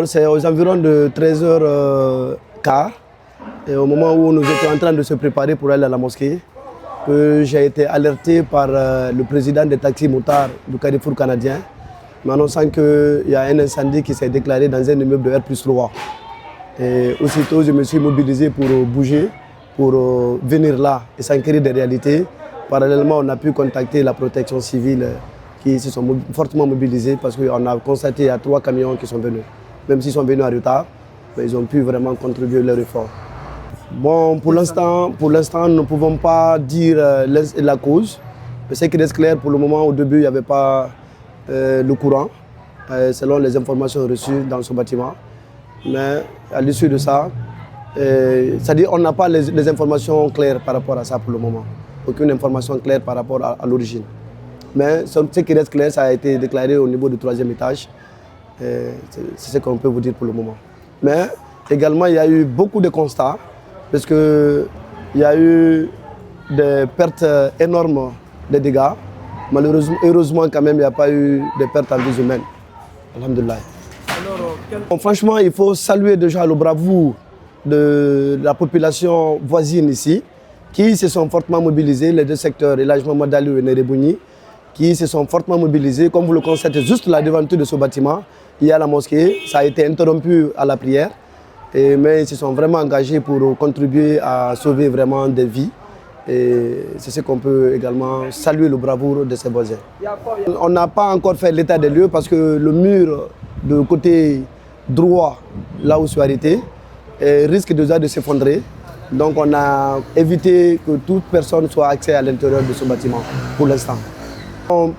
C'est aux environs de 13h15, et au moment où nous étions en train de se préparer pour aller à la mosquée, que j'ai été alerté par le président des taxis motards du Carrefour canadien, m'annonçant qu'il y a un incendie qui s'est déclaré dans un immeuble de R+3. Et aussitôt, je me suis mobilisé pour bouger, pour venir là et s'enquérir des réalités. Parallèlement, on a pu contacter la protection civile qui se sont fortement mobilisés parce qu'on a constaté qu'il y a 3 camions qui sont venus. Même s'ils sont venus en retard, mais ils ont pu vraiment contribuer leur effort. Bon, pour l'instant, nous ne pouvons pas dire la cause. Mais ce qui reste clair, pour le moment, au début, il n'y avait pas le courant, selon les informations reçues dans ce bâtiment. Mais à l'issue de ça, c'est-à-dire qu'on n'a pas les informations claires par rapport à ça pour le moment. Aucune information claire par rapport à l'origine. Mais ce qui reste clair, ça a été déclaré au niveau du 3e étage. C'est ce qu'on peut vous dire pour le moment. Mais également, il y a eu beaucoup de constats, parce qu'il y a eu des pertes énormes de dégâts. Malheureusement, heureusement, quand même, il n'y a pas eu de pertes en vie humaine. Alhamdulillah. Bon, franchement, il faut saluer déjà le bravoure de la population voisine ici, qui se sont fortement mobilisés, les deux secteurs, El Hadj Mamadou Aliou et Nerebougni, qui se sont fortement mobilisés. Comme vous le constatez, juste la devanture de ce bâtiment, il y a la mosquée, ça a été interrompu à la prière, mais ils se sont vraiment engagés pour contribuer à sauver vraiment des vies. Et c'est ce qu'on peut également saluer le bravoure de ces voisins. On n'a pas encore fait l'état des lieux parce que le mur de côté droit, là où je suis arrêté, risque déjà de s'effondrer. Donc on a évité que toute personne soit accès à l'intérieur de ce bâtiment pour l'instant.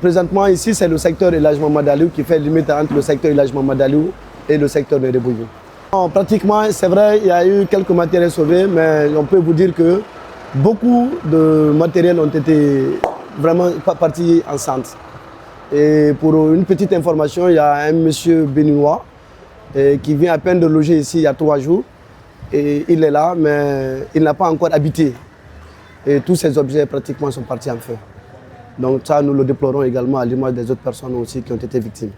Présentement ici, c'est le secteur El Hadj Mamadou Aliou qui fait limite entre le secteur El Hadj Mamadou Aliou et le secteur de Nerebougni. Pratiquement, c'est vrai, il y a eu quelques matériels sauvés, mais on peut vous dire que beaucoup de matériels ont été vraiment partis en centre. Et pour une petite information, il y a un monsieur béninois qui vient à peine de loger ici il y a 3 jours. Et il est là, mais il n'a pas encore habité. Et tous ces objets pratiquement sont partis en feu. Donc ça, nous le déplorons également à l'image des autres personnes aussi qui ont été victimes.